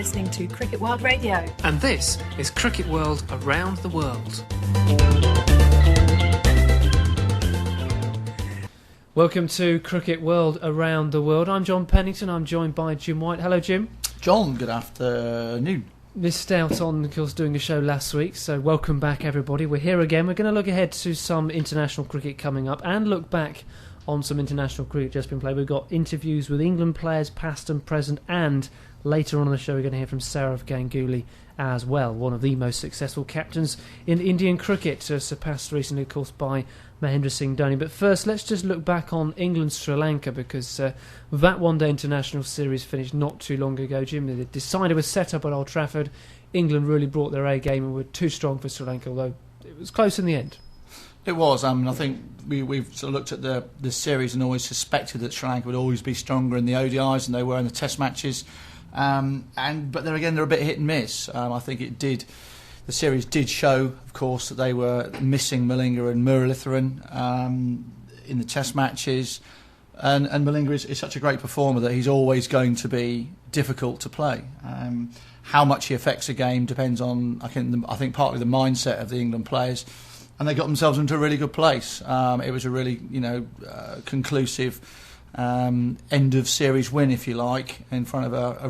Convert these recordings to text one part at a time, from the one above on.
listening to Cricket World Radio. And this is Cricket World Around the World. Welcome to Cricket World Around the World. I'm John Pennington. I'm joined by Jim White. Hello, Jim. John, good afternoon. Missed out on, of course, doing a show last week, so welcome back, everybody. We're here again. We're going to look ahead to some international cricket coming up and look back on some international cricket just been played. We've got interviews with England players, past and present, and later on in the show we're going to hear from Sourav Ganguly as well, one of the most successful captains in Indian cricket, surpassed recently, of course, by Mahendra Singh Dhoni. But first, let's just look back on England-Sri Lanka, because that one-day international series finished not too long ago. Jim, the decider was set up at Old Trafford. England really brought their A game and were too strong for Sri Lanka, although it was close in the end. It was. I think we've sort of looked at the series and always suspected that Sri Lanka would always be stronger in the ODIs than they were in the Test matches. But then again, they're a bit hit and miss. I think the series did show, of course, that they were missing Malinga and Muralitharan in the Test matches. And Malinga is such a great performer that he's always going to be difficult to play. How much he affects a game depends on, I think, partly the mindset of the England players. And they got themselves into a really good place. It was a really, conclusive end of series win, if you like, in front of a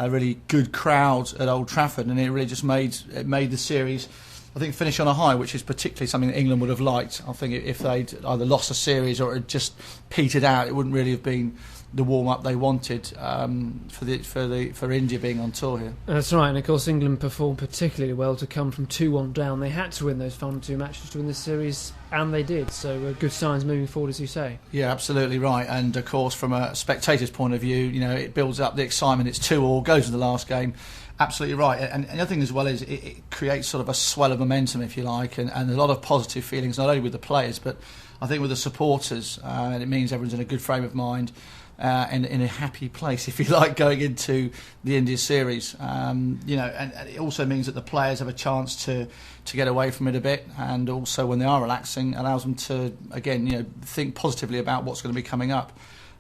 really good crowd at Old Trafford, and it really just made the series, I think, finish on a high, which is particularly something that England would have liked. I think if they'd either lost a series or it had just petered out, it wouldn't really have been the warm-up they wanted for India being on tour here. That's right, and of course England performed particularly well to come from 2-1 down. They had to win those final two matches to win this series, and they did, so good signs moving forward, as you say. Yeah, absolutely right, and of course from a spectator's point of view, it builds up the excitement. It's 2-2, goes to the last game. Absolutely right, and the other thing as well is it creates sort of a swell of momentum, if you like, and a lot of positive feelings, not only with the players, but I think with the supporters, and it means everyone's in a good frame of mind. And in a happy place, if you like, going into the India series, and it also means that the players have a chance to get away from it a bit, and also when they are relaxing, allows them to again, think positively about what's going to be coming up.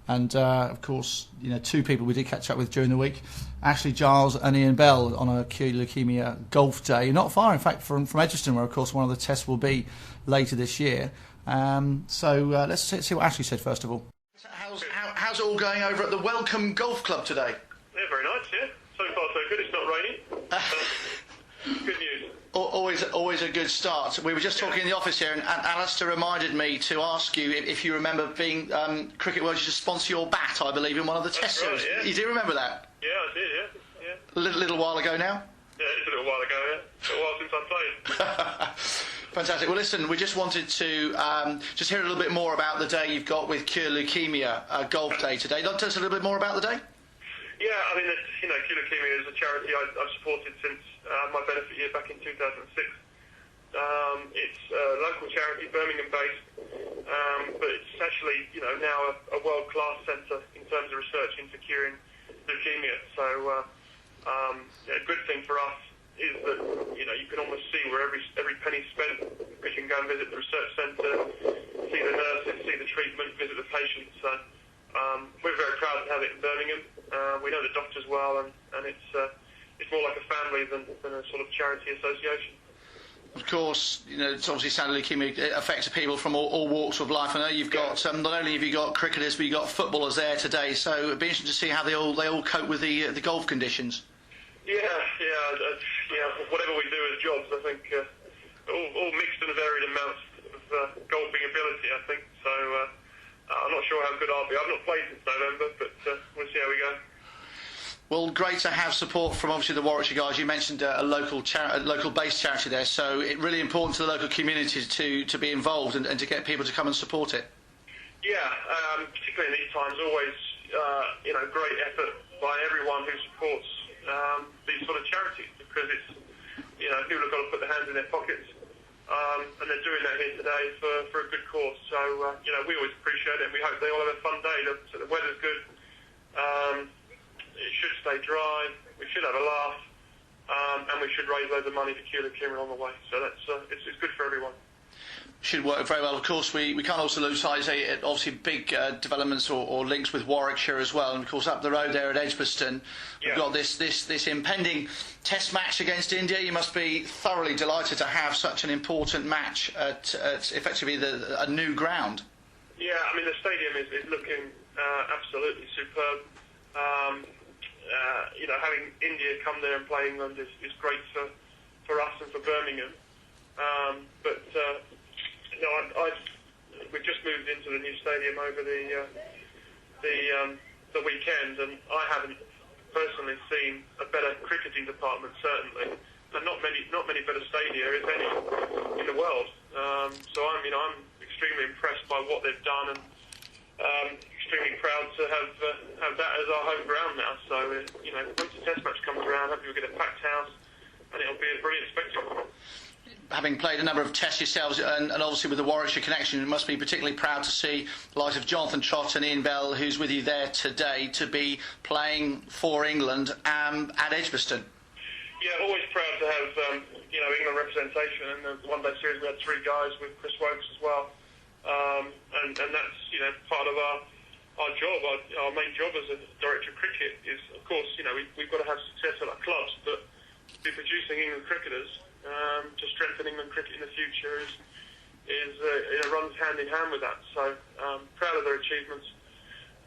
And of course, two people we did catch up with during the week, Ashley Giles and Ian Bell, on a acute leukemia golf day, not far, in fact, from Edgbaston, where of course one of the tests will be later this year. So let's see what Ashley said first of all. How's it all going over at the Welcome Golf Club today? Yeah, very nice, yeah. So far so good, it's not raining. Good news. Always a good start. We were just talking in the office here, and Alastair reminded me to ask you if you remember being Cricket World used to sponsor your bat, I believe, in one of the Test series. Right, yeah. You do remember that? Yeah, I did, yeah. A little while ago now? Yeah, it's a little while ago, yeah. A while since I played. Fantastic. Well, listen, we just wanted to just hear a little bit more about the day you've got with Cure Leukemia Golf Day today. Tell us a little bit more about the day. Yeah, I mean, Cure Leukemia is a charity I've supported since my benefit year back in 2006. It's a local charity, Birmingham-based, but it's actually, now a world-class centre in terms of research into curing leukemia. So, a good thing for us is that you can almost see where every penny spent, because you can go and visit the research centre, see the nurses, see the treatment, visit the patients. So we're very proud to have it in Birmingham. We know the doctors well, and it's more like a family than a sort of charity association. Of course, it's obviously sad leukemia. It affects people from all walks of life. I know you've got not only have you got cricketers, but you've got footballers there today. So it'd be interesting to see how they all cope with the golf conditions. Yeah. Whatever we do as jobs, I think all mixed and varied amounts of golfing ability. I think so. I'm not sure how good I'll be. I've not played since November, but we'll see how we go. Well, great to have support from obviously the Warwickshire guys. You mentioned a local-based charity there, so it's really important to the local community to be involved and to get people to come and support it. Yeah, particularly in these times, always great effort by everyone who supports these sort of charities, because it's people have got to put their hands in their pockets, and they're doing that here today for a good cause. So we always appreciate it, and we hope they all have a fun day. So the weather's good. It should stay dry. We should have a laugh, and we should raise loads of money for Cure Leukemia on the way. So that's it's good for everyone. Should work very well. Of course, we can't also lose sight of obviously big developments or links with Warwickshire as well, and of course up the road there at Edgbaston, we've got this impending Test match against India. You must be thoroughly delighted to have such an important match at effectively a new ground. Yeah, I mean the stadium is looking absolutely superb. Having India come there and play England is great for us and for Birmingham. We just moved into the new stadium over the weekend, and I haven't personally seen a better cricketing department, certainly, and not many better stadia, if any, in the world. So I'm extremely impressed by what they've done, and extremely proud to have that as our home ground now. So once the Test match comes around, hopefully we'll get a packed house, and it'll be a brilliant spectacle. Having played a number of tests yourselves, and obviously with the Warwickshire connection, you must be particularly proud to see the likes of Jonathan Trott and Ian Bell, who's with you there today, to be playing for England at Edgbaston. Yeah, always proud to have England representation. In the one-day series, we had 3 guys with Chris Wokes as well, and that's part of our job. Our main job as a director of cricket is, of course, we've got to have success at our clubs, but be producing England cricketers. To strengthen England cricket in the future runs hand in hand with that. So proud of their achievements,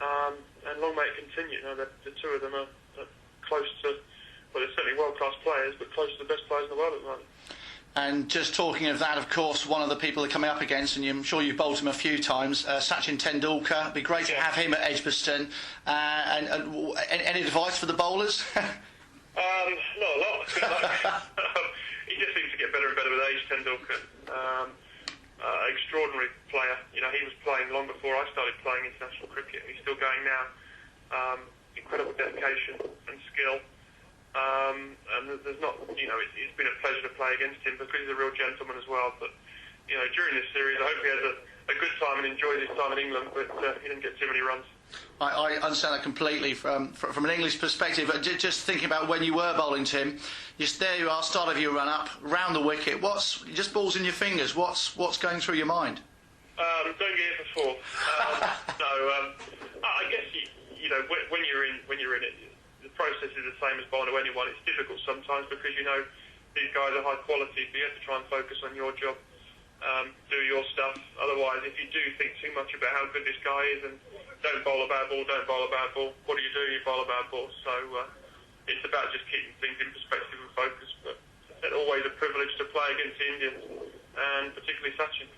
and long may it continue. The two of them are close to, well, they're certainly world-class players, but close to the best players in the world at the moment. And just talking of that, of course, one of the people they're coming up against, and I'm sure you've bowled him a few times, Sachin Tendulkar. It'd be great to have him at Edgbaston. And any advice for the bowlers? Not a lot. He just seems to get better and better with age, Tendulkar. Extraordinary player. He was playing long before I started playing international cricket. He's still going now. Incredible dedication and skill. And there's not, it's been a pleasure to play against him because he's a real gentleman as well. But, during this series, I hope he has a good time and enjoys his time in England, but he didn't get too many runs. I understand that completely from an English perspective. But just thinking about when you were bowling to him, there you are, start of your run up, round the wicket. Just balls in your fingers? What's going through your mind? Don't get it for 4. I guess when you're in it, the process is the same as bowling to anyone. It's difficult sometimes because these guys are high quality, but you have to try and focus on your job, do your stuff. Otherwise, if you do think too much about how good this guy is and don't bowl a bad ball, what do? You bowl a bad ball. So it's about just keeping things in perspective and focus. But it's always a privilege to play against the Indians, and particularly Sachin.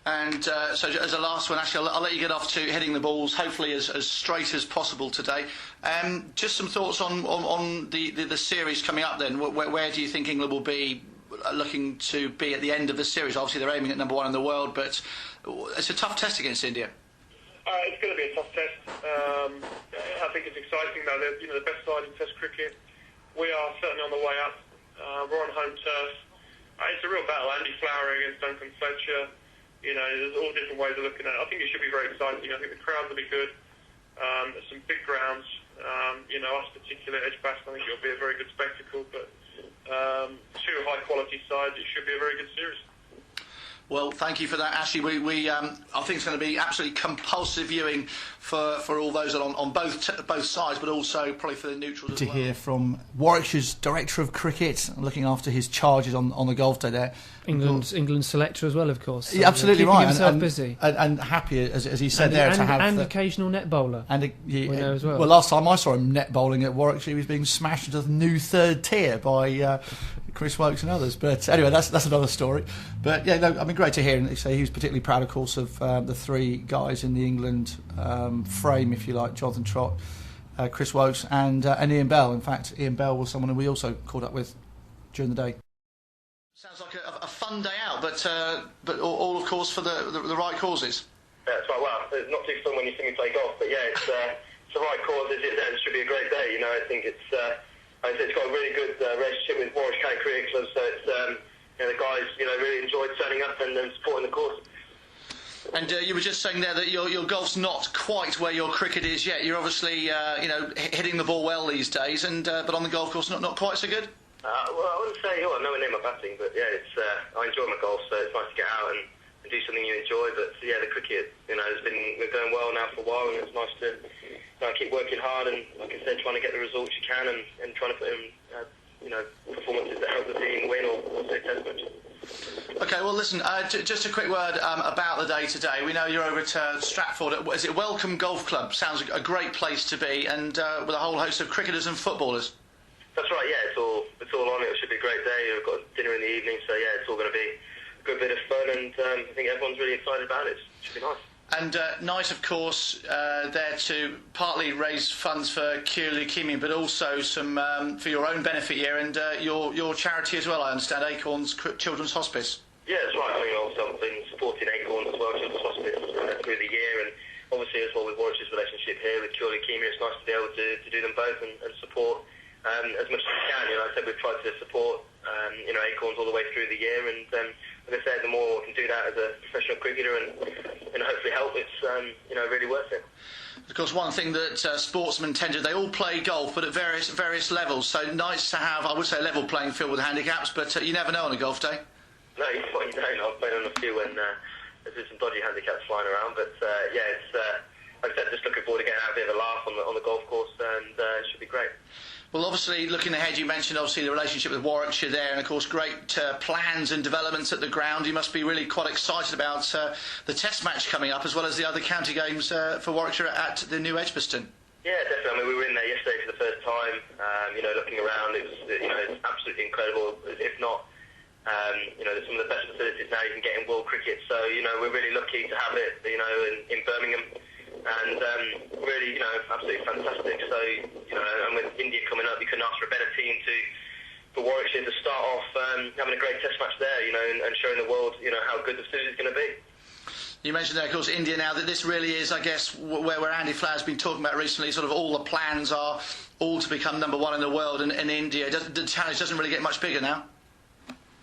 And so as a last one, Ashley, I'll let you get off to hitting the balls, hopefully as straight as possible today. Just some thoughts on the series coming up then. Where do you think England will be looking to be at the end of the series? Obviously they're aiming at number 1 in the world, but it's a tough test against India. It's going to be a tough test. I think it's exciting though. They're the best side in Test cricket. We are certainly on the way up. We're on home turf. It's a real battle. Andy Flower against Duncan Fletcher. There's all different ways of looking at it. I think it should be very exciting. I think the crowd will be good. There's some big grounds. Us particular Edgbaston, I think it'll be a very good spectacle. But 2 high quality sides, it should be a very good series. Well, thank you for that, Ashley. I think it's going to be absolutely compulsive viewing for all those on both sides, but also probably for the neutrals as well. To hear from Warwickshire's director of cricket, looking after his charges on the golf day there. England's selector as well, of course. So, yeah, absolutely keeping right. Himself busy and happy, as he said there, to have and occasional net bowler. And we know as well. Well, last time I saw him net bowling at Warwickshire, he was being smashed into the new 3rd tier by Chris Wokes and others. But anyway, that's another story. But yeah, no, I mean, great to hear. And say he was particularly proud, of course, of the 3 guys in the England frame, if you like: Jonathan Trott, Chris Wokes, and Ian Bell. In fact, Ian Bell was someone who we also caught up with during the day. Sounds like a fun day out, but all of course for the right causes. Yeah, it's right. Well, it's not too fun when you see me play golf, but yeah, it's the right cause. It should be a great day. I think it's got a really good relationship with Warwick County Cricket Club, so it's the guys really enjoyed turning up and supporting the cause. And you were just saying there that your golf's not quite where your cricket is yet. You're obviously hitting the ball well these days, and but on the golf course not quite so good. Well, I wouldn't say, nowhere near my batting, but yeah, I enjoy my golf, so it's nice to get out and do something you enjoy. But yeah, the cricket, we're going well now for a while, and it's nice to keep working hard and, like I said, trying to get the results you can and trying to put in, performances that help the team win or say test matches. Okay, well, listen, just a quick word about the day today. We know you're over at Stratford. Is it Welcome Golf Club? Sounds like a great place to be, and with a whole host of cricketers and footballers. That's right, yeah, it's all on. It should be a great day. We've got dinner in the evening, so yeah, it's all going to be a good bit of fun, and I think everyone's really excited about it. It should be nice. And nice, of course, there to partly raise funds for cure leukemia, but also some for your own benefit here and your charity as well, I understand, Acorns Children's Hospice. Yeah, that's right. I mean, also I've been supporting Acorns as well, Children's Hospice, through the year, and obviously as well with Warwick's relationship here with cure leukemia, it's nice to be able to do them both and support as much as we can. Like I said, we've tried to support Acorns all the way through the year, and like I said, the more we can do that as a professional cricketer and hopefully help, it's really worth it. Of course, one thing that sportsmen tend to, they all play golf, but at various levels. So nice to have, I would say, a level playing field with handicaps, but you never know on a golf day. No, you don't. I've played on a few when there's some dodgy handicaps flying around, but it's like I said, just looking forward to getting out a bit of a laugh on the golf course, and it should be great. Well, obviously, looking ahead, you mentioned obviously the relationship with Warwickshire there, and of course, great plans and developments at the ground. You must be really quite excited about the Test match coming up, as well as the other county games for Warwickshire at the new Edgbaston. Yeah, definitely. I mean, we were in there yesterday for the first time. Looking around, it was it's absolutely incredible. If not, there's some of the best facilities now you can get in world cricket. So we're really lucky to have it. In Birmingham. And really, absolutely fantastic. So, and with India coming up, you couldn't ask for a better team for Warwickshire to start off having a great Test match there, and showing the world, how good the series is going to be. You mentioned there, of course, India now, that this really is, I guess, where Andy Flower's been talking about recently, sort of all the plans are all to become number one in the world, and India, the challenge doesn't really get much bigger now.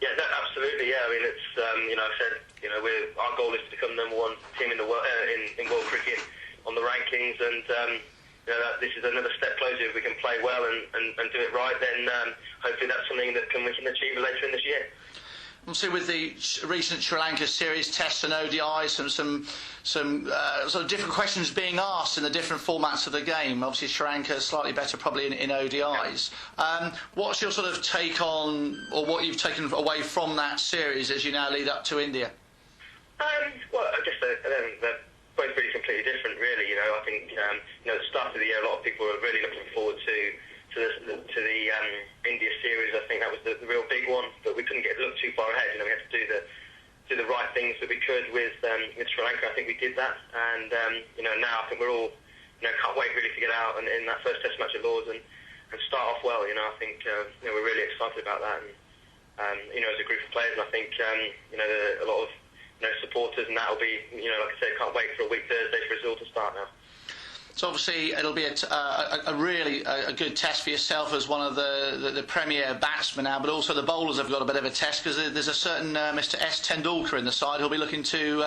Yeah, absolutely, yeah. I mean, it's, I said, our goal is to become number one team in the world, in world cricket on the rankings, and this is another step closer. If we can play well and do it right, then hopefully that's something that we can achieve later in this year. Obviously, with the recent Sri Lanka series tests and ODIs, some sort of different questions being asked in the different formats of the game. Obviously, Sri Lanka is slightly better probably in ODIs. What's your sort of take on, or what you've taken away from that series as you now lead up to India? Well, I guess they're both really completely different, really. I think at the start of the year, a lot of people were really looking forward to the India series. I think that was the real big one, but we couldn't look too far ahead. We had to do the right things that we could with Sri Lanka. I think we did that, and now I think we're all can't wait really to get out and in that first Test match at Lords and start off well. I think we're really excited about that, and as a group of players, and I think a lot of supporters, and that'll be like I said, can't wait for a week Thursday for us all to start now. So obviously it'll be a really good test for yourself as one of the premier batsmen now, but also the bowlers have got a bit of a test because there's a certain Mr. S. Tendulkar in the side who'll be looking to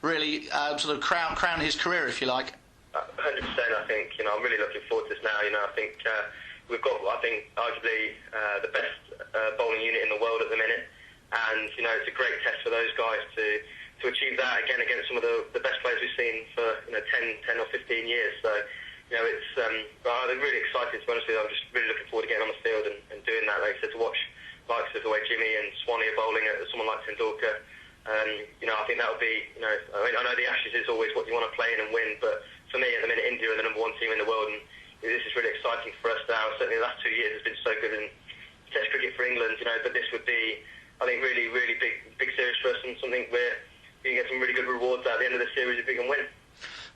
really sort of crown his career, if you like. 100%. I think I'm really looking forward to this now. I think we've got arguably the best bowling unit in the world at the minute, and it's a great test for those guys to achieve that again against some of the best players we've seen for 10 or 15 years. So it's I'm really excited, to be honest with you. I'm just really looking forward to getting on the field and doing that. Like I said, to watch likes of the way Jimmy and Swanee are bowling at someone like Tendulkar. I think that'll be I know the Ashes is always what you want to play in and win, but for me at the minute, India are the number one team in the world, and this is really exciting for us now. Certainly the last 2 years has been so good in Test cricket for England, but this would be, I think, really, really big series for us, and something where you can get some really good rewards at the end of the series if we can win.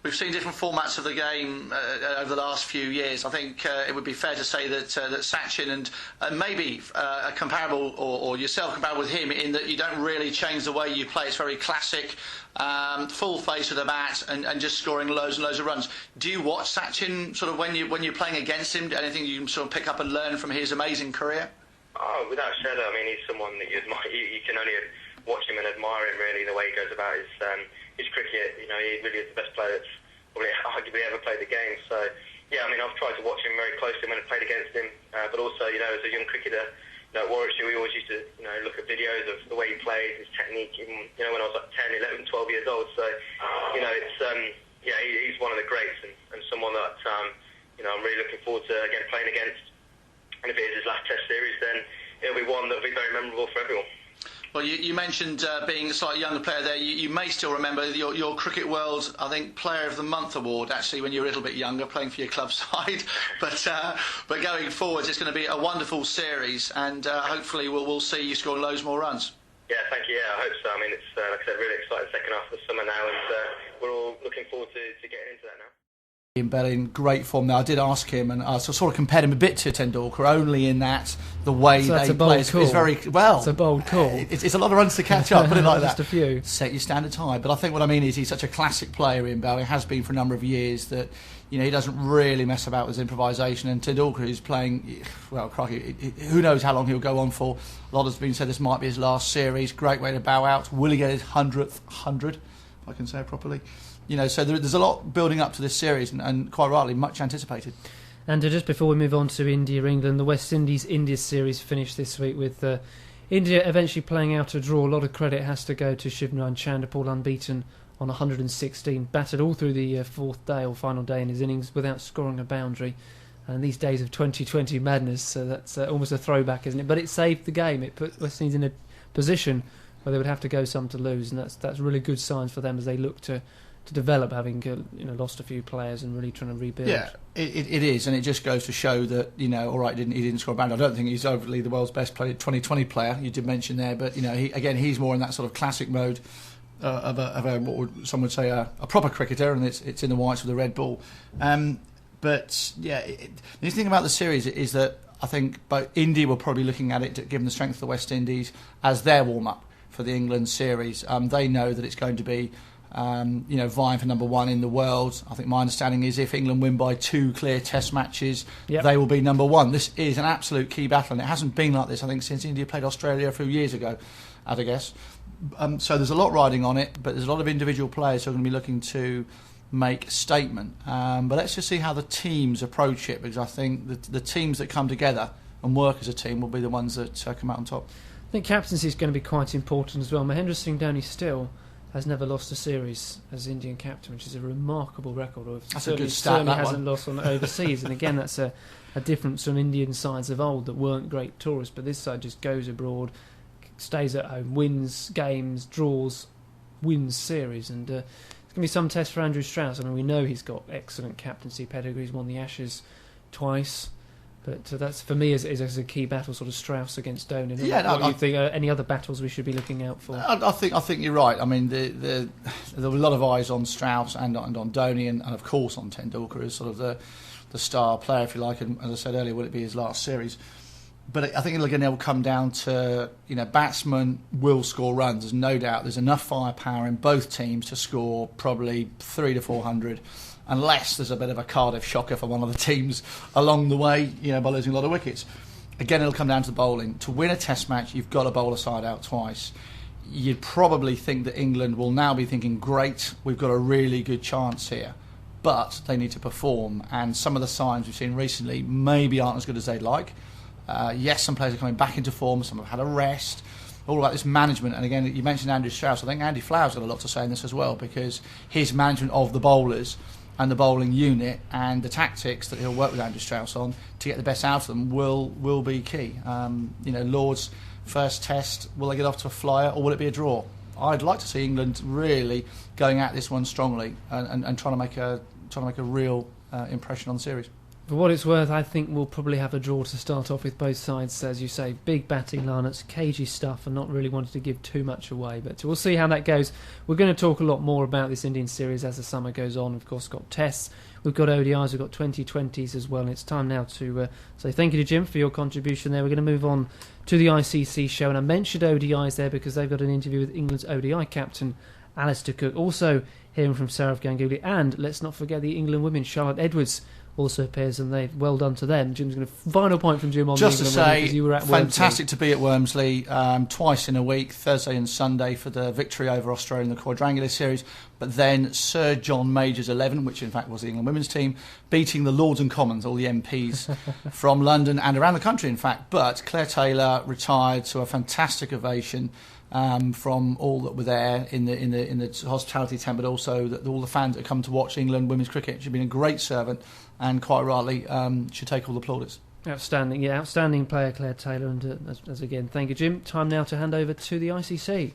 We've seen different formats of the game over the last few years. I think it would be fair to say that Sachin and maybe a comparable, or yourself comparable with him, in that you don't really change the way you play. It's very classic, full face of the bat, and just scoring loads and loads of runs. Do you watch Sachin sort of when you're playing against him? Anything you can sort of pick up and learn from his amazing career? Oh, without a shadow. I mean, he's someone that you admire. You can only watch him and admire him, really, the way he goes about his cricket. He really is the best player that's probably arguably ever played the game. So, yeah, I mean, I've tried to watch him very closely when I played against him, but also, as a young cricketer, at Warwickshire, we always used to, look at videos of the way he played, his technique, even, when I was like 10, 11, 12 years old. So, it's, he's one of the greats and someone that, I'm really looking forward to, again, playing against. And if it is his last Test series, then it'll be one that'll be very memorable for everyone. Well, you mentioned being a slightly younger player there. You may still remember your Cricket World, I think, Player of the Month award, actually, when you were a little bit younger, playing for your club side. But going forwards, it's going to be a wonderful series, and hopefully we'll see you scoring loads more runs. Yeah, thank you. Yeah, I hope so. I mean, it's, like I said, really exciting second half of the summer now, and we're all looking forward to getting into that now. Ian Bell in great form now. I did ask him, and I sort of compared him a bit to Tendulkar, only in that the way they play is very well. It's a bold call. It's a lot of runs to catch up, put it like that. Just a few. Set your standards high. But I think what I mean is he's such a classic player, Ian Bell. He has been for a number of years that he doesn't really mess about with his improvisation. And Tendulkar is playing, well, crikey, who knows how long he'll go on for. A lot has been said this might be his last series. Great way to bow out. Will he get his 100th 100, if I can say it properly? So there's a lot building up to this series, and quite rightly, much anticipated. And just before we move on to India-England, the West Indies-India series finished this week with India eventually playing out a draw. A lot of credit has to go to Shivnarine Chanderpaul, unbeaten on 116, battered all through the fourth day or final day in his innings without scoring a boundary. And these days of 2020 madness, so that's almost a throwback, isn't it? But it saved the game. It put West Indies in a position where they would have to go some to lose, and that's really good signs for them as they look to develop, having lost a few players and really trying to rebuild. Yeah, it is, and it just goes to show that all right, he didn't score a boundary. I don't think he's overly the world's best 2020 player. You did mention there, but he's more in that sort of classic mode of a what some would say a proper cricketer, and it's in the whites with a red ball. But yeah, the thing about the series is that I think both India were probably looking at it, given the strength of the West Indies, as their warm up for the England series. They know that it's going to be vying for number one in the world. I think my understanding is if England win by 2 clear Test matches, they will be number one. This is an absolute key battle, and it hasn't been like this, I think, since India played Australia a few years ago, I'd guess. So there's a lot riding on it, but there's a lot of individual players who are going to be looking to make a statement. But let's just see how the teams approach it, because I think the teams that come together and work as a team will be the ones that come out on top. I think captaincy is going to be quite important as well. Mahendra Singh Dhoni still has never lost a series as Indian captain, which is a remarkable record. That's a good stat. Certainly hasn't lost on overseas, and again, that's a difference from Indian sides of old that weren't great tourists. But this side just goes abroad, stays at home, wins games, draws, wins series, and it's going to be some test for Andrew Strauss. I mean, we know he's got excellent captaincy pedigree. He's won the Ashes twice. But that's, for me, is a key battle, sort of Strauss against Dhoni. Yeah, what do you think? Any other battles we should be looking out for? I think you're right. I mean, there were a lot of eyes on Strauss and on Dhoni, and of course on Tendulkar as sort of the star player, if you like. And as I said earlier, will it be his last series? But I think it will come down to batsmen will score runs. There's no doubt. There's enough firepower in both teams to score probably 300 to 400. Unless there's a bit of a Cardiff shocker for one of the teams along the way, by losing a lot of wickets. Again, it'll come down to the bowling. To win a Test match, you've got to bowl a side out twice. You'd probably think that England will now be thinking, great, we've got a really good chance here. But they need to perform, and some of the signs we've seen recently maybe aren't as good as they'd like. Yes, some players are coming back into form, some have had a rest. All about this management, and again, you mentioned Andrew Strauss. I think Andy Flower's got a lot to say in this as well, because his management of the bowlers and the bowling unit and the tactics that he'll work with Andrew Strauss on to get the best out of them will be key. Lord's first Test, will they get off to a flyer or will it be a draw? I'd like to see England really going at this one strongly and trying to make a real impression on the series. For what it's worth, I think we'll probably have a draw to start off with. Both sides, as you say, big batting lineups, cagey stuff, and not really wanting to give too much away. But we'll see how that goes. We're going to talk a lot more about this Indian series as the summer goes on. Of course, got tests, we've got ODIs, we've got 2020s as well. And it's time now to say thank you to Jim for your contribution there. We're going to move on to the ICC show. And I mentioned ODIs there because they've got an interview with England's ODI captain, Alistair Cook. Also hearing from Sourav Ganguly. And let's not forget the England women, Charlotte Edwards, also appears, and they've well done to them. Jim's going to final point from Jim on just the to England say, women, you were at fantastic to be at Wormsley twice in a week, Thursday and Sunday for the victory over Australia in the quadrangular series. But but then Sir John Major's 11, which in fact was the England women's team, beating the Lords and Commons, all the MPs from London and around the country, in fact. But Claire Taylor retired to a fantastic ovation from all that were there in the hospitality tent, but also all the fans that come to watch England women's cricket. She's been a great servant, and quite rightly should take all the plaudits. Outstanding player, Claire Taylor, and as again, thank you, Jim. Time now to hand over to the ICC.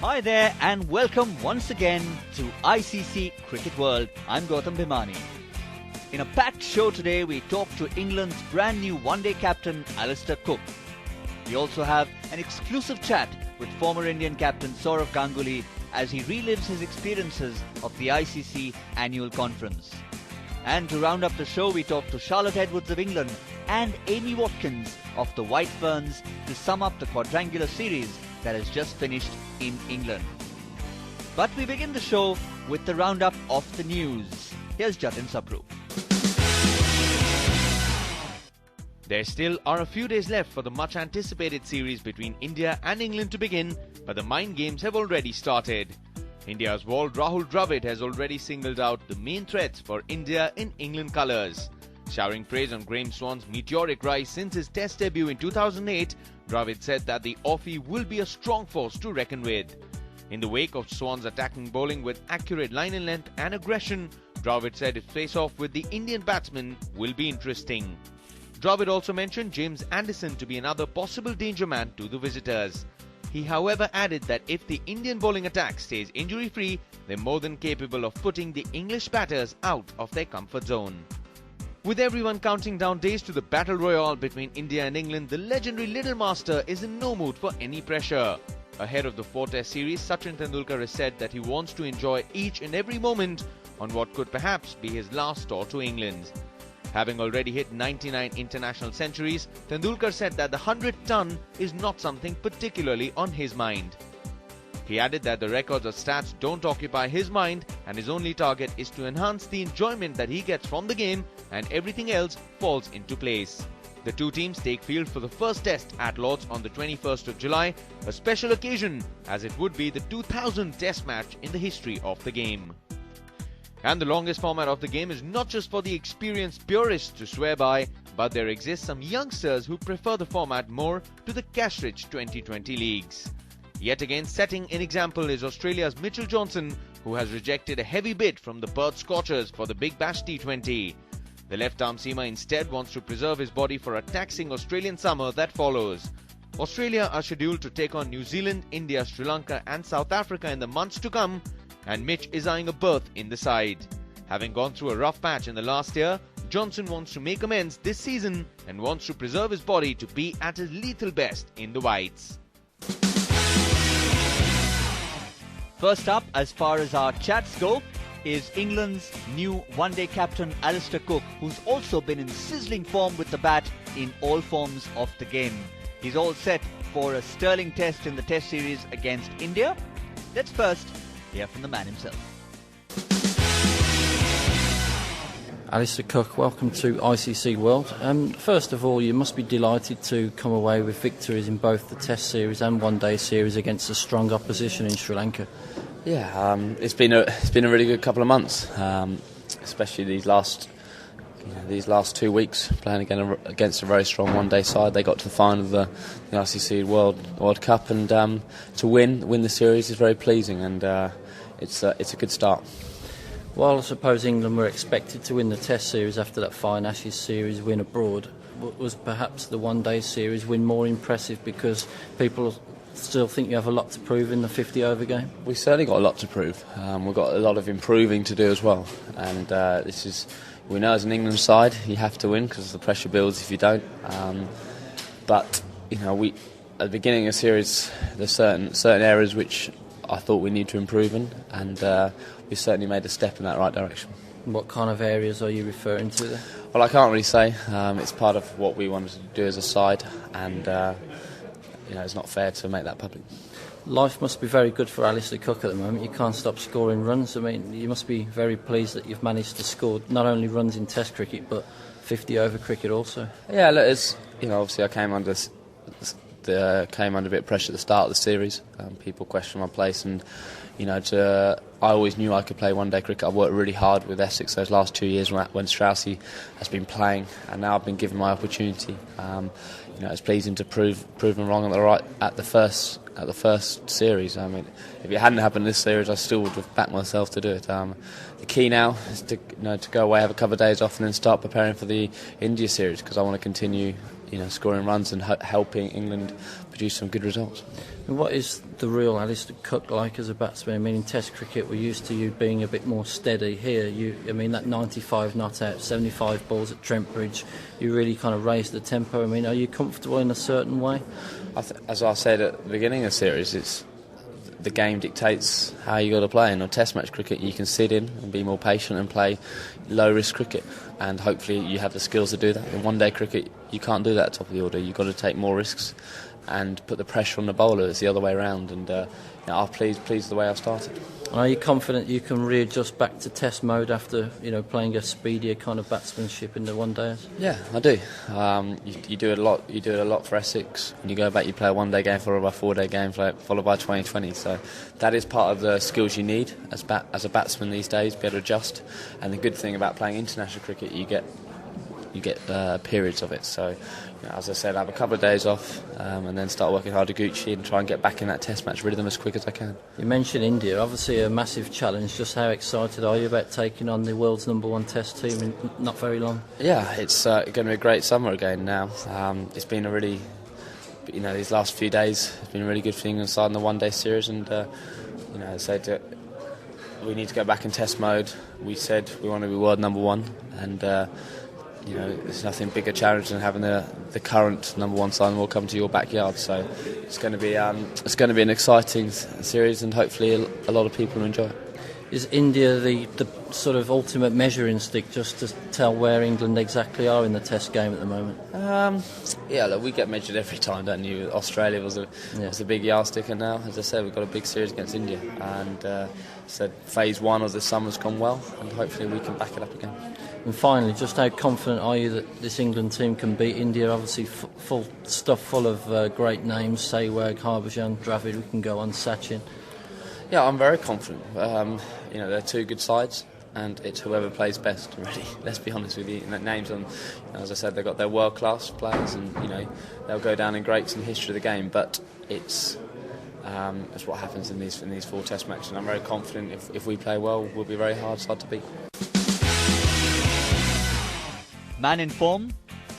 Hi there, and welcome once again to ICC Cricket World. I'm Gautam Bhimani. In a packed show today, we talk to England's brand new one-day captain, Alistair Cook. We also have an exclusive chat with former Indian captain Sourav Ganguly as he relives his experiences of the ICC annual conference. And to round up the show, we talk to Charlotte Edwards of England and Amy Watkins of the White Ferns to sum up the quadrangular series that has just finished in England. But we begin the show with the roundup of the news. Here's Jatin Sabru. There still are a few days left for the much-anticipated series between India and England to begin, but the mind games have already started. India's walled Rahul Dravid has already singled out the main threats for India in England colours. Showering praise on Graeme Swan's meteoric rise since his Test debut in 2008, Dravid said that the Offie will be a strong force to reckon with. In the wake of Swan's attacking bowling with accurate line and length and aggression, Dravid said his face-off with the Indian batsman will be interesting. Dravid also mentioned James Anderson to be another possible danger man to the visitors. He however added that if the Indian bowling attack stays injury-free, they're more than capable of putting the English batters out of their comfort zone. With everyone counting down days to the battle royale between India and England, the legendary Little Master is in no mood for any pressure. Ahead of the 4-test series, Sachin Tendulkar has said that he wants to enjoy each and every moment on what could perhaps be his last tour to England. Having already hit 99 international centuries, Tendulkar said that the 100th ton is not something particularly on his mind. He added that the records or stats don't occupy his mind and his only target is to enhance the enjoyment that he gets from the game, and everything else falls into place. The two teams take field for the first test at Lord's on the 21st of July, a special occasion as it would be the 2000th test match in the history of the game. And the longest format of the game is not just for the experienced purists to swear by, but there exist some youngsters who prefer the format more to the cash-rich 2020 leagues. Yet again, setting an example is Australia's Mitchell Johnson, who has rejected a heavy bid from the Perth Scorchers for the Big Bash T20. The left-arm seamer instead wants to preserve his body for a taxing Australian summer that follows. Australia are scheduled to take on New Zealand, India, Sri Lanka and South Africa in the months to come, and Mitch is eyeing a berth in the side. Having gone through a rough patch in the last year, Johnson wants to make amends this season and wants to preserve his body to be at his lethal best in the whites. First up, as far as our chats go, is England's new one-day captain Alistair Cook, who's also been in sizzling form with the bat in all forms of the game. He's all set for a sterling test in the test series against India. Let's first hear from the man himself. Alistair Cook, welcome to ICC World. First of all, you must be delighted to come away with victories in both the Test series and one-day series against a strong opposition in Sri Lanka. Yeah, it's been a really good couple of months, especially these last 2 weeks playing against a very strong one-day side. They got to the final of the ICC World Cup, and to win the series is very pleasing, and it's a good start. While I suppose England were expected to win the Test series after that fine Ashes series win abroad, was perhaps the one-day series win more impressive because people still think you have a lot to prove in the 50-over game? We certainly got a lot to prove. We've got a lot of improving to do as well, and we know as an England side you have to win because the pressure builds if you don't. But at the beginning of the series, there's certain areas which I thought we need to improve in, and we certainly made a step in that right direction. What kind of areas are you referring to there? Well, I can't really say. It's part of what we wanted to do as a side, and it's not fair to make that public. Life must be very good for Alistair Cook at the moment. You can't stop scoring runs. I mean, you must be very pleased that you've managed to score not only runs in Test cricket but 50-over cricket also. Yeah, look, obviously I came under came under a bit of pressure at the start of the series. People questioned my place, and I always knew I could play one-day cricket. I've worked really hard with Essex those last 2 years when Straussy has been playing, and now I've been given my opportunity. It's pleasing to prove them wrong at the first series. I mean, if it hadn't happened this series, I still would have backed myself to do it. The key now is to go away, have a couple of days off, and then start preparing for the India series, because I want to continue scoring runs and helping England produce some good results. And what is the real Alistair Cook like as a batsman? I mean, in Test cricket, we're used to you being a bit more steady. Here, that 95 not out, 75 balls at Trent Bridge, you really kind of raised the tempo. I mean, are you comfortable in a certain way? As I said at the beginning of the series, the game dictates how you got to play. In Test match cricket, you can sit in and be more patient and play low-risk cricket, and hopefully you have the skills to do that. In one-day cricket, you can't do that at top of the order. You've got to take more risks and put the pressure on the bowler. It's the other way around, and I'm pleased the way I've started. And are you confident you can readjust back to Test mode after playing a speedier kind of batsmanship in the one days? Yeah, I do. You do it a lot. You do it a lot for Essex. When you go back, you play a one-day game followed by a four-day game followed by 2020. So that is part of the skills you need as a batsman these days, be able to adjust. And the good thing about playing international cricket, you get periods of it. So, as I said, I have a couple of days off and then start working hard at Gucci and try and get back in that Test match rhythm as quick as I can. You mentioned India, obviously a massive challenge. Just how excited are you about taking on the world's #1 Test team in not very long? Yeah, it's going to be a great summer again now. It's been a really, these last few days, it's been a really good thing inside in the one-day series, and as I said, we need to go back in Test mode. We said we want to be world #1, and there's nothing bigger challenge than having the current #1 side in the world come to your backyard. So it's going to be an exciting series, and hopefully a lot of people will enjoy it. Is India the sort of ultimate measuring stick, just to tell where England exactly are in the Test game at the moment? Look, we get measured every time, don't you? Australia was a big yardstick, and now, as I said, we've got a big series against India. And said phase 1 of the summer's gone well, and hopefully we can back it up again. And finally, just how confident are you that this England team can beat India? Obviously, full of great names: Sehwag, Harbhajan, Dravid. We can go on, Sachin. Yeah, I'm very confident. They're two good sides, and it's whoever plays best, really. Let's be honest with you. And the names on, as I said, they've got their world-class players, and they'll go down in greats in the history of the game. But it's what happens in these 4 Test matches. And I'm very confident if we play well, we'll be a very hard side to beat. Man in form,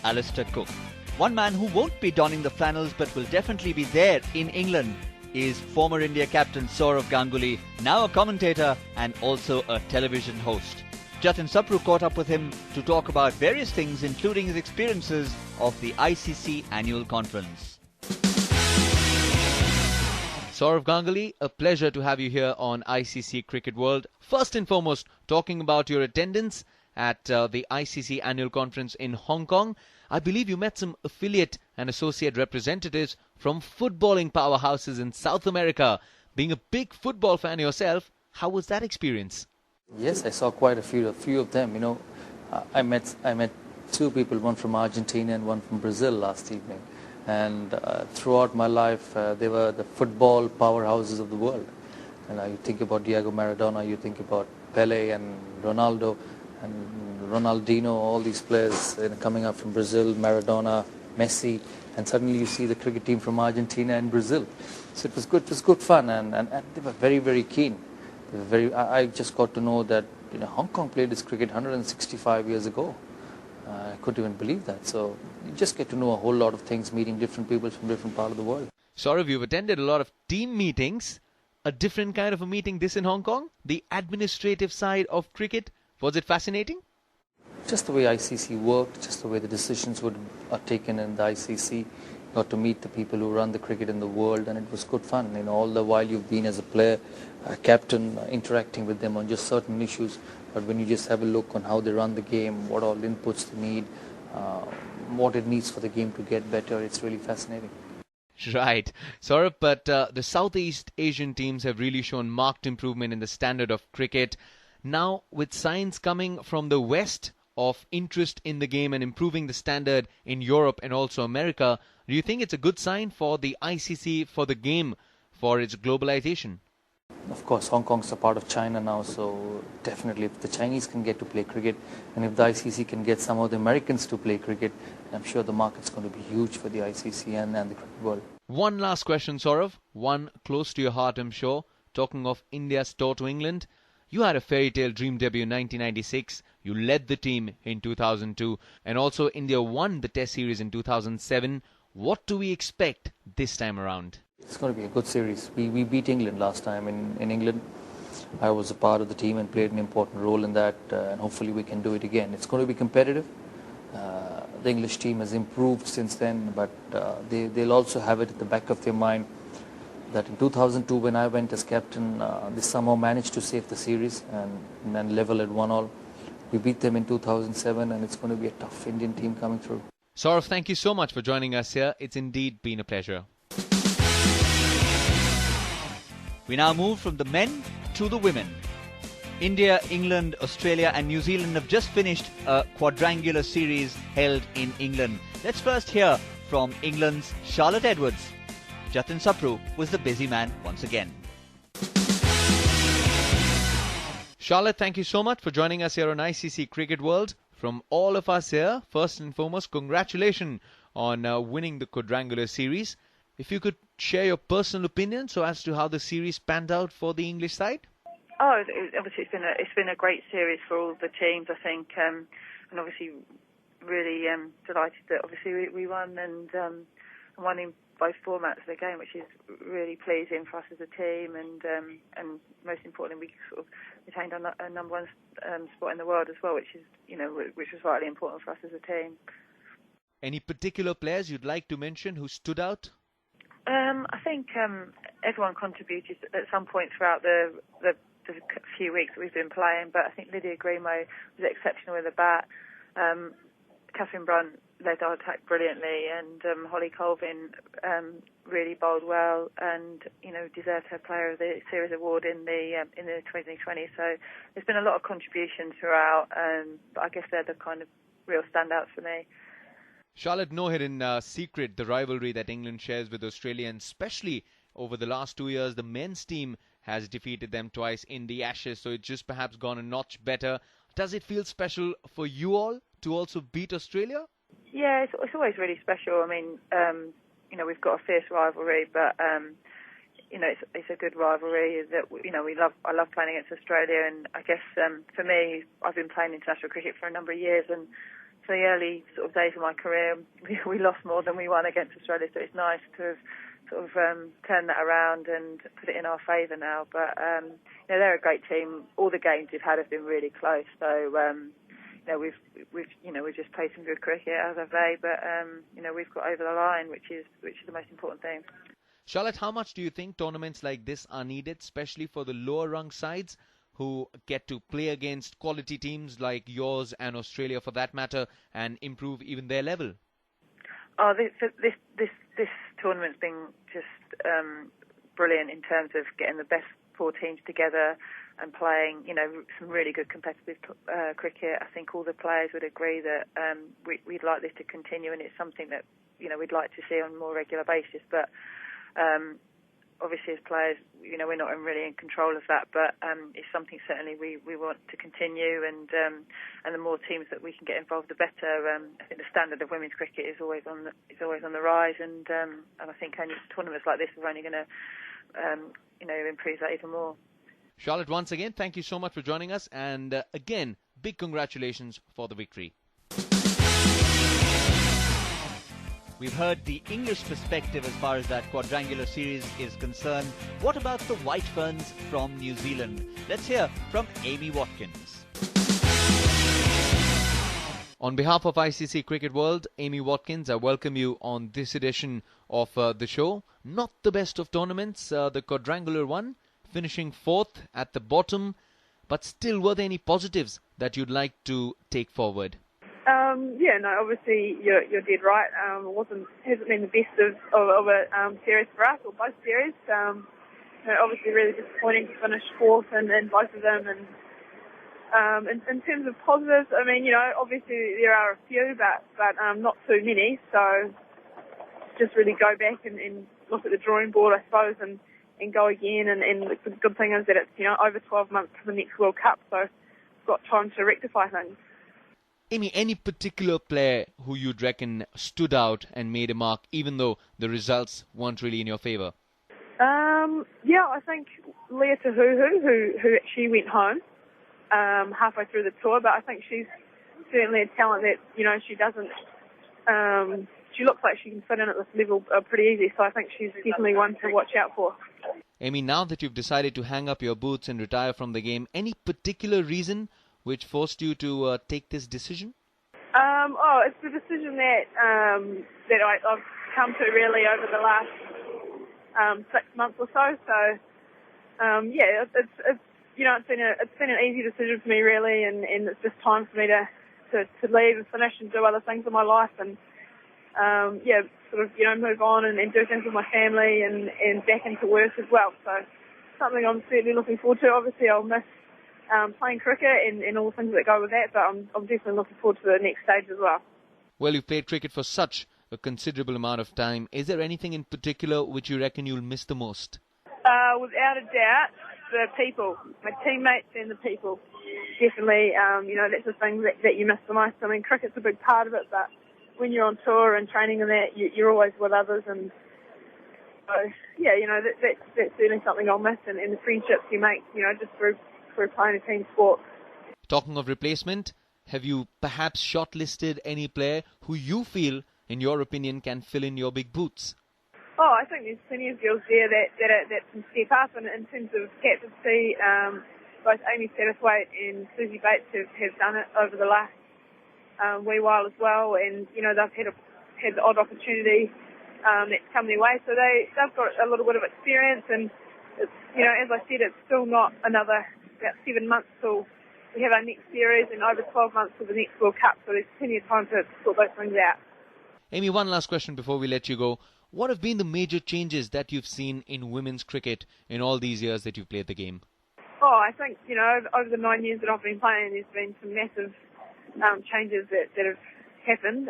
Alistair Cook. One man who won't be donning the flannels but will definitely be there in England is former India captain Sourav Ganguly, now a commentator and also a television host. Jatin Sapru caught up with him to talk about various things, including his experiences of the ICC annual conference. Sourav Ganguly, a pleasure to have you here on ICC Cricket World. First and foremost, talking about your attendance at the ICC annual conference in Hong Kong. I believe you met some affiliate and associate representatives from footballing powerhouses in South America. Being a big football fan yourself, how was that experience? Yes, I saw quite a few of them. I met 2 people, one from Argentina and one from Brazil last evening. And throughout my life, they were the football powerhouses of the world. And you think about Diego Maradona, you think about Pele and Ronaldo and Ronaldinho, all these players coming up from Brazil, Maradona, Messi, and suddenly you see the cricket team from Argentina and Brazil. So it was good fun, and they were very, very keen. I just got to know that Hong Kong played this cricket 165 years ago. I couldn't even believe that. So you just get to know a whole lot of things, meeting different people from different parts of the world. Sourav, you've attended a lot of team meetings. A different kind of a meeting this in Hong Kong? The administrative side of cricket? Was it fascinating? Just the way ICC worked, just the way the decisions are taken in the ICC. Got to meet the people who run the cricket in the world, and it was good fun. All the while you've been as a player, a captain, interacting with them on just certain issues. But when you just have a look on how they run the game, what all inputs they need, what it needs for the game to get better, it's really fascinating. Right. Sourav, but the Southeast Asian teams have really shown marked improvement in the standard of cricket. Now, with signs coming from the West of interest in the game and improving the standard in Europe and also America, do you think it's a good sign for the ICC, for the game, for its globalization? Of course, Hong Kong's a part of China now, so definitely if the Chinese can get to play cricket and if the ICC can get some of the Americans to play cricket, I'm sure the market's going to be huge for the ICC and the cricket world. One last question, Sourav. One close to your heart, I'm sure. Talking of India's tour to England, you had a fairy tale dream debut in 1996. You led the team in 2002, and also India won the Test series in 2007. What do we expect this time around? It's going to be a good series. We beat England last time in England. I was a part of the team and played an important role in that, and hopefully we can do it again. It's going to be competitive. The English team has improved since then, but they'll also have it at the back of their mind that in 2002, when I went as captain, they somehow managed to save the series and then level at 1-1. We beat them in 2007, and it's going to be a tough Indian team coming through. Sourav, thank you so much for joining us here. It's indeed been a pleasure. We now move from the men to the women. India, England, Australia and New Zealand have just finished a quadrangular series held in England. Let's first hear from England's Charlotte Edwards. Jatin Sapru was the busy man once again. Charlotte, thank you so much for joining us here on ICC Cricket World. From all of us here, first and foremost, congratulations on winning the quadrangular series. If you could share your personal opinion so as to how the series panned out for the English side. Obviously it's been a great series for all the teams, I think, and obviously really delighted that obviously we won and won in both formats of the game, which is really pleasing for us as a team, and most importantly we sort of retained a number one spot in the world as well, which was vitally important for us as a team. Any particular players you'd like to mention who stood out? I think everyone contributed at some point throughout the few weeks that we've been playing, but I think Lydia Greenway was exceptional with the bat. Catherine Brunt led our attack brilliantly, and Holly Colvin really bowled well and deserved her Player of the Series award in the 2020. So there's been a lot of contributions throughout, but I guess they're the kind of real standouts for me. Charlotte, no hidden secret, the rivalry that England shares with Australia, and especially over the last 2 years, the men's team has defeated them twice in the Ashes, so it's just perhaps gone a notch better. Does it feel special for you all to also beat Australia? Yeah, it's always really special. I mean, we've got a fierce rivalry, but it's a good rivalry that I love playing against Australia, and I guess for me, I've been playing international cricket for a number of years, and for the early sort of days of my career, we lost more than we won against Australia, so it's nice to have sort of turned that around and put it in our favour now. But they're a great team. All the games we've had have been really close, so we've just played some good cricket, as have they. But we've got over the line, which is the most important thing. Charlotte, how much do you think tournaments like this are needed, especially for the lower rung sides who get to play against quality teams like yours and Australia for that matter, and improve even their level? Oh, this tournament's been just brilliant in terms of getting the best 4 teams together and playing, some really good competitive cricket. I think all the players would agree that we'd like this to continue, and it's something that we'd like to see on a more regular basis. But obviously, as players, we're not really in control of that, but it's something certainly we want to continue, and the more teams that we can get involved, the better. I think the standard of women's cricket is always on the rise, and I think only tournaments like this are only going to improve that even more. Charlotte, once again, thank you so much for joining us, and again, big congratulations for the victory. We've heard the English perspective as far as that quadrangular series is concerned. What about the White Ferns from New Zealand? Let's hear from Amy Watkins. On behalf of ICC Cricket World, Amy Watkins, I welcome you on this edition of the show. Not the best of tournaments, the quadrangular one, finishing 4th at the bottom, but still, were there any positives that you'd like to take forward? Obviously you're dead right. Hasn't been the best of a series for us, or both series. Obviously really disappointing to finish 4th in both of them, and In terms of positives, I mean, obviously there are a few, but not too many. So just really go back and look at the drawing board, I suppose, and go again. And the good thing is that it's, over 12 months to the next World Cup, so I've got time to rectify things. Amy, any particular player who you'd reckon stood out and made a mark, even though the results weren't really in your favour? Yeah, I think Leah Tahuhu, who actually went home halfway through the tour, but I think she's certainly a talent that, she doesn't, she looks like she can fit in at this level pretty easy, so I think she's definitely one to watch out for. Amy, now that you've decided to hang up your boots and retire from the game, any particular reason which forced you to take this decision? It's the decision that I've come to really over the last 6 months or so. So, it's been an easy decision for me really, and it's just time for me to leave and finish and do other things in my life, and move on and do things with my family and back into work as well. So, something I'm certainly looking forward to. Obviously, I'll miss playing cricket and all the things that go with that, but I'm definitely looking forward to the next stage as well. Well, you've played cricket for such a considerable amount of time. Is there anything in particular which you reckon you'll miss the most? Without a doubt, the people, my teammates and the people. Definitely, that's the thing that you miss the most. I mean, cricket's a big part of it, but when you're on tour and training and that, you're always with others, and so, that's certainly something I'll miss, and the friendships you make, just through playing a team sport. Talking of replacement, have you perhaps shortlisted any player who you feel, in your opinion, can fill in your big boots? Oh, I think there's plenty of girls there that can step up, and in terms of captaincy, both Amy Satterthwaite and Susie Bates have done it over the last wee while as well, and they've had the odd opportunity that's come their way, so they've got a little bit of experience, and it's, as I said, it's still not another about 7 months till we have our next series, and over 12 months till the next World Cup, so there's plenty of time to sort those things out. Amy, one last question before we let you go. What have been the major changes that you've seen in women's cricket in all these years that you've played the game? Oh, I think, over the 9 years that I've been playing, there's been some massive changes that have happened.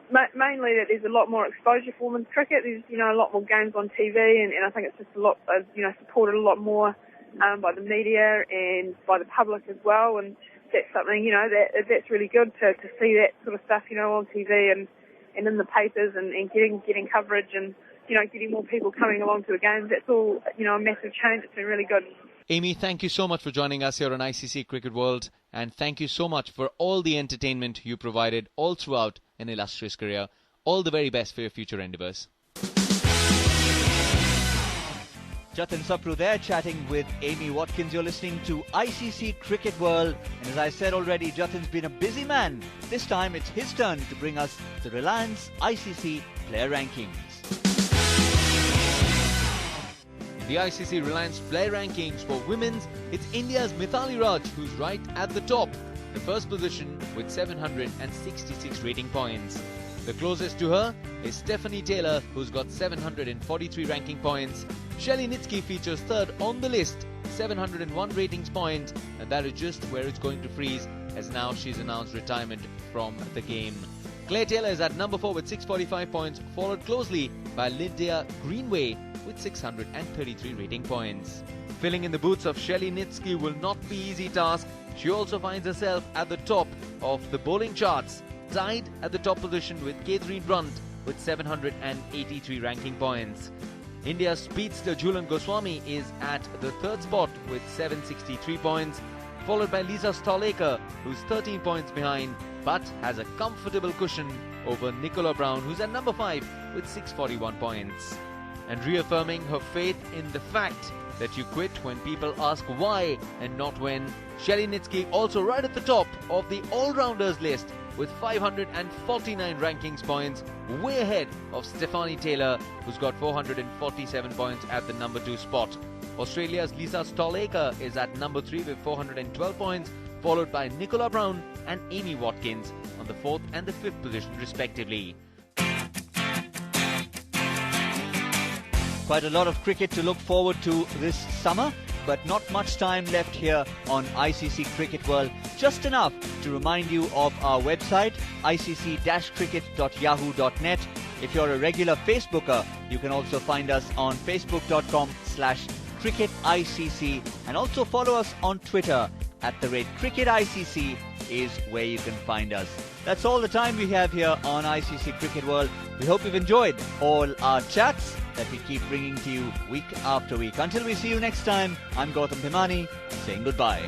Mainly that there's a lot more exposure for women's cricket. There's, a lot more games on TV, and I think it's just a lot, supported a lot more by the media and by the public as well. And that's something, that's really good to see that sort of stuff, on TV and in the papers and getting coverage and, getting more people coming along to the games. That's all, a massive change. It's been really good. Amy, thank you so much for joining us here on ICC Cricket World, and thank you so much for all the entertainment you provided all throughout an illustrious career. All the very best for your future endeavours. Jatin Sapru there chatting with Amy Watkins. You're listening to ICC Cricket World, and as I said already, Jatin's been a busy man. This time it's his turn to bring us the Reliance ICC Player Rankings. The ICC Reliance Player Rankings for women's, it's India's Mithali Raj who's right at the top, the first position with 766 rating points. The closest to her is Stephanie Taylor, who's got 743 ranking points. Shelly Nitsky features third on the list, 701 ratings points, and that is just where it's going to freeze, as now she's announced retirement from the game. Claire Taylor is at number 4 with 645 points, followed closely by Lydia Greenway with 633 rating points. Filling in the boots of Shelly Nitsky will not be an easy task. She also finds herself at the top of the bowling charts, tied at the top position with Katherine Brunt with 783 ranking points. India's speedster Jhulan Goswami is at the third spot with 763 points, followed by Lisa Sthalekar, who's 13 points behind but has a comfortable cushion over Nicola Brown, who's at number 5 with 641 points. And reaffirming her faith in the fact that you quit when people ask why and not when, Shelly Nitsky also right at the top of the all-rounders list with 549 rankings points, way ahead of Stephanie Taylor, who's got 447 points at the number 2 spot. Australia's Lisa Sthalekar is at number 3 with 412 points, followed by Nicola Brown and Amy Watkins on the 4th and the 5th position respectively. Quite a lot of cricket to look forward to this summer. but not much time left here on ICC Cricket World. Just enough to remind you of our website, icc-cricket.yahoo.net. If you're a regular Facebooker, you can also find us on facebook.com/cricketICC, and also follow us on Twitter @cricketICC is where you can find us. That's all the time we have here on ICC Cricket World. We hope you've enjoyed all our chats that we keep bringing to you week after week. Until we see you next time, I'm Gautam Bhimani saying goodbye.